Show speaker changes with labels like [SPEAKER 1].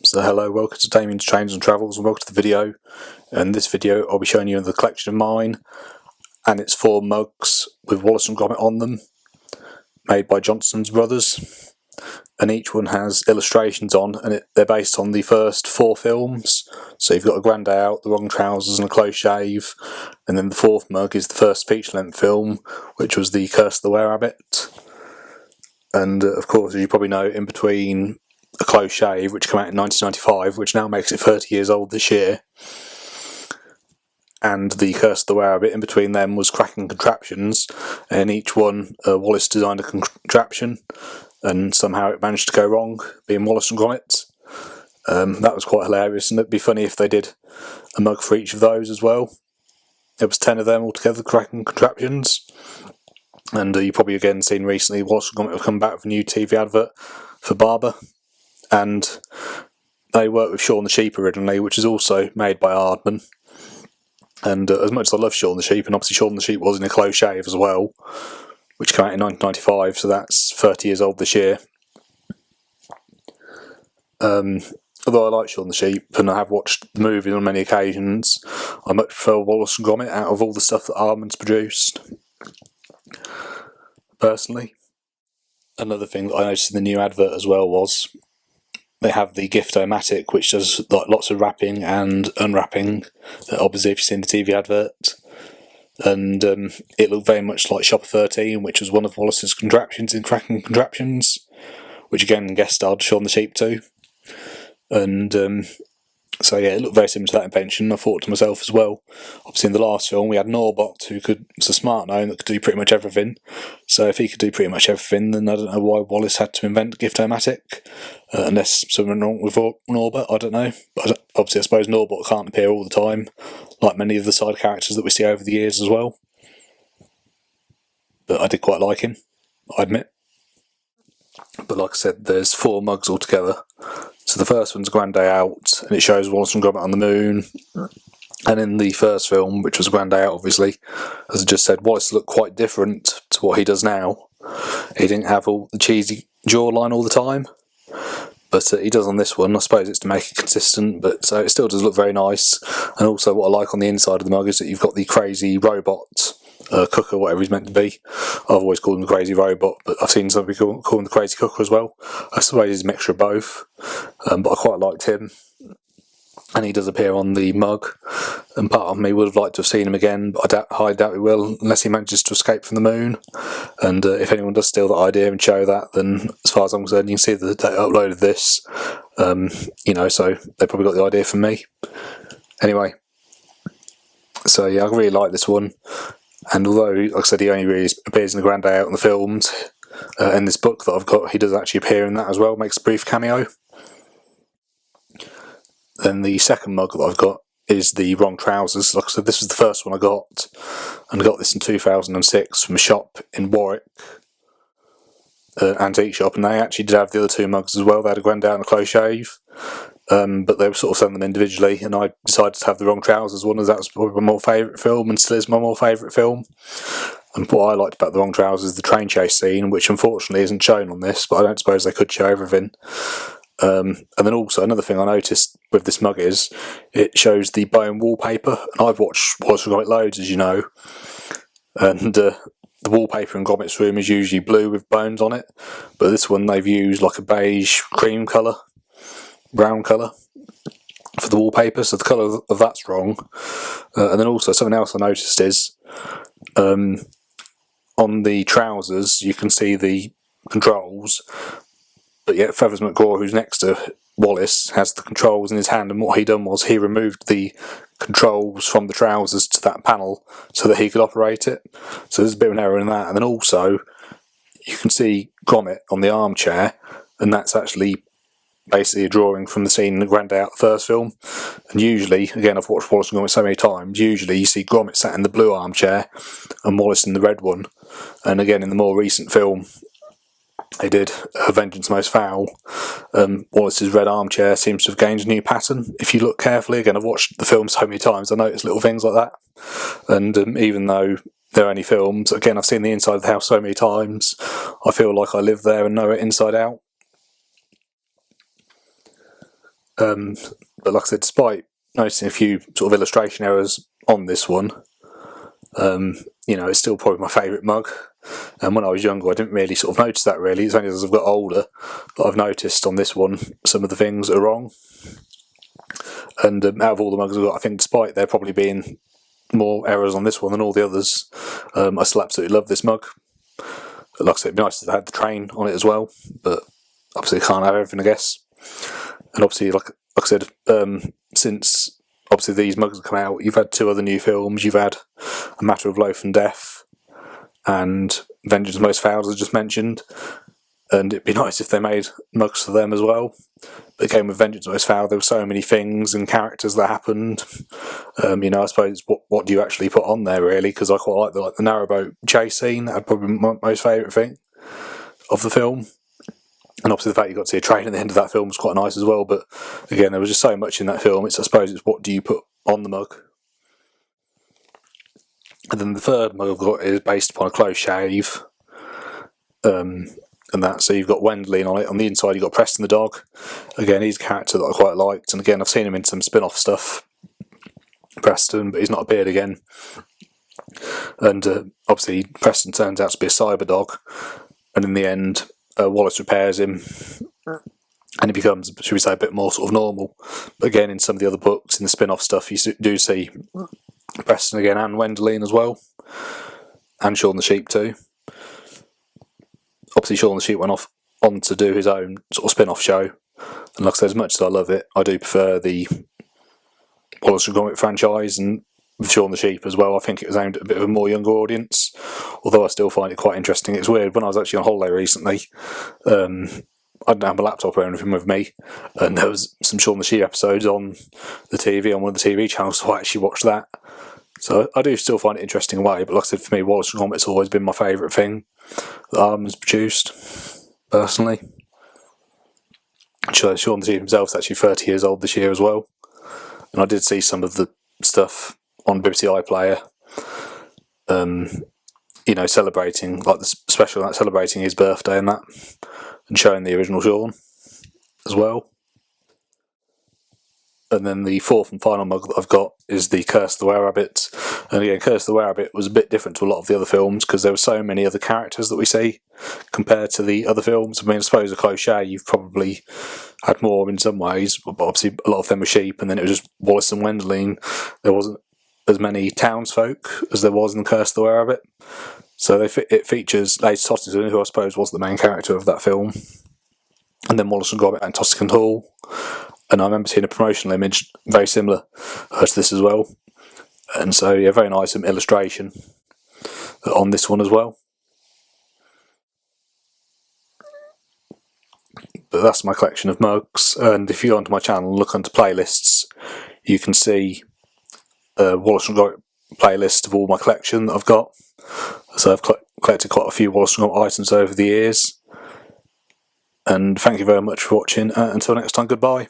[SPEAKER 1] So hello, welcome to Damien's Trains and Travels and welcome to the video. In this video I'll be showing you the collection of mine, and it's 4 mugs with Wallace and Gromit on them, made by Johnson's Brothers, and each one has illustrations on, and they're based on the first 4 films. So you've got A Grand Day Out, The Wrong Trousers and A Close Shave, and then the 4th mug is the first feature-length film, which was The Curse of the Were-Rabbit. And of course, as you probably know, in between A Close Shave, which came out in 1995, which now makes it 30 years old this year, and The Curse of the Were-Rabbit, in between them was Cracking Contraptions, and each one Wallace designed a contraption, and somehow it managed to go wrong, being Wallace and Gromit. That was quite hilarious, and it'd be funny if they did a mug for each of those as well. There was 10 of them altogether, Cracking Contraptions. And you've probably again seen recently Wallace and Gromit have come back with a new TV advert for Barber, and they worked with Shaun the Sheep originally, which is also made by Aardman. And as much as I love Shaun the Sheep, and obviously Shaun the Sheep was in A Close Shave as well, which came out in 1995, so that's 30 years old this year. Although I like Shaun the Sheep and I have watched the movie on many occasions, I much prefer Wallace and Gromit out of all the stuff that Aardman's produced, personally. Another thing that I noticed in the new advert as well was they have the Gift-O-Matic, which does lots of wrapping and unwrapping, obviously if you've seen the TV advert. And it looked very much like Shopper 13, which was one of Wallace's contraptions in Cracking Contraptions, which again guest starred Shaun the Sheep too. And so yeah, it looked very similar to that invention. I thought to myself as well, obviously in the last film we had Norbot, who was a smart gnome that could do pretty much everything. So if he could do pretty much everything, then I don't know why Wallace had to invent Gift-O-Matic, unless something wrong with Norbot, I don't know. But obviously I suppose Norbot can't appear all the time, like many of the side characters that we see over the years as well. But I did quite like him, I admit. But like I said, there's 4 mugs altogether. So the first one's A Grand Day Out, and it shows Wallace and Gromit on the moon. And in the first film, which was A Grand Day Out obviously, as I just said, Wallace looked quite different to what he does now. He didn't have all the cheesy jawline all the time, but he does on this one. I suppose it's to make it consistent, but so it still does look very nice. And also what I like on the inside of the mug is that you've got the crazy robot cooker, whatever he's meant to be. I've always called him the crazy robot, but I've seen some people call him the crazy cooker as well. I suppose he's a mixture of both, but I quite liked him. And he does appear on the mug, and part of me would have liked to have seen him again, but I highly doubt he will, unless he manages to escape from the moon. And if anyone does steal that idea and show that, then as far as I'm concerned, you can see that they uploaded this. You know, so they probably got the idea from me. Anyway, so yeah, I really like this one. And although, like I said, he only really appears in The Grand Day Out in the films, in this book that I've got, he does actually appear in that as well, makes a brief cameo. Then the second mug that I've got is The Wrong Trousers. Like I said, this was the first one I got, and I got this in 2006 from a shop in Warwick, antique shop, and they actually did have the other 2 mugs as well. They had A Grand Day Out and A Close Shave, but they were sort of selling them individually, and I decided to have The Wrong Trousers one, as that was probably my more favourite film, and still is my more favourite film. And what I liked about The Wrong Trousers is the train chase scene, which unfortunately isn't shown on this, but I don't suppose they could show everything. And then also another thing I noticed with this mug is it shows the bone wallpaper, and I've watched Wallace and Gromit loads, as you know, and the wallpaper in Gromit's room is usually blue with bones on it, but this one they've used like a beige cream colour, brown colour for the wallpaper, so the colour of that's wrong. And then also something else I noticed is on the trousers you can see the controls, but yet Feathers McGraw, who's next to Wallace, has the controls in his hand, and what he done was he removed the controls from the trousers to that panel so that he could operate it. So there's a bit of an error in that. And then also you can see Gromit on the armchair, and that's actually basically a drawing from the scene in The Grand Day Out, the first film. And usually, again, I've watched Wallace and Gromit so many times, usually you see Gromit sat in the blue armchair and Wallace in the red one. And again, in the more recent film they did, Vengeance Most Foul, Wallace's red armchair seems to have gained a new pattern. If you look carefully, again, I've watched the film so many times, I notice little things like that. And even though they're only films, again, I've seen the inside of the house so many times, I feel like I live there and know it inside out. But like I said, despite noticing a few sort of illustration errors on this one, it's still probably my favourite mug. And when I was younger, I didn't really sort of notice that really. It's only as I've got older that I've noticed on this one some of the things are wrong. And out of all the mugs I've got, I think despite there probably being more errors on this one than all the others, I still absolutely love this mug. Like I said, it'd be nice if they had the train on it as well, but obviously can't have everything, I guess. And obviously, like I said, since obviously these mugs have come out, you've had 2 other new films. You've had A Matter of Life and Death and Vengeance Most Foul, as I just mentioned. And it'd be nice if they made mugs for them as well. But again, with Vengeance Most Foul, there were so many things and characters that happened. I suppose what do you actually put on there really? Because I quite like the narrowboat chase scene. That's probably my most favourite thing of the film. And obviously the fact you got to see a train at the end of that film was quite nice as well. But again, there was just so much in that film. I suppose it's what do you put on the mug. And then the third mug I've got is based upon a close shave. And that, so you've got Wendelin on it. On the inside you've got Preston the dog. Again, he's a character that I quite liked. And again, I've seen him in some spin-off stuff. Preston, but he's not appeared again. And obviously Preston turns out to be a cyber dog. And in the end, Wallace repairs him, and he becomes, should we say, a bit more sort of normal. But again, in some of the other books, in the spin-off stuff, you do see Preston again, and Wendelin as well, and Shaun the Sheep too. Obviously, Shaun the Sheep went on to do his own sort of spin-off show, and like I said, as much as I love it, I do prefer the Wallace and Gromit franchise, and with Shaun the Sheep as well, I think it was aimed at a bit of a more younger audience, although I still find it quite interesting. It's weird, when I was actually on holiday recently, I didn't have my laptop or anything with me, and there was some Shaun the Sheep episodes on the TV, on one of the TV channels, so I actually watched that. So I do still find it interesting away, but like I said, for me, Wallace and Gromit's always been my favourite thing that Armin's produced, personally. Shaun the Sheep himself is actually 30 years old this year as well, and I did see some of the stuff on BBC iPlayer, celebrating, like the special that celebrating his birthday and that, and showing the original Shaun as well. And then the fourth and final mug that I've got is the Curse of the Were-Rabbit. And again, Curse of the Were-Rabbit was a bit different to a lot of the other films because there were so many other characters that we see compared to the other films. I mean, I suppose a close shave you've probably had more in some ways, but obviously a lot of them were sheep, and then it was just Wallace and Wendelin. There wasn't as many townsfolk as there was in the Curse of the Were-Rabbit. So it features Lady Tottington, who I suppose was the main character of that film, and then Wallace and Gromit and Tottington Hall. And I remember seeing a promotional image very similar to this as well. And so, yeah, very nice illustration on this one as well. But that's my collection of mugs. And if you go onto my channel and look onto playlists, you can see Wallace and Gromit playlist of all my collection that I've got. So I've collected quite a few Wallace and Gromit items over the years. And thank you very much for watching. Until next time, goodbye.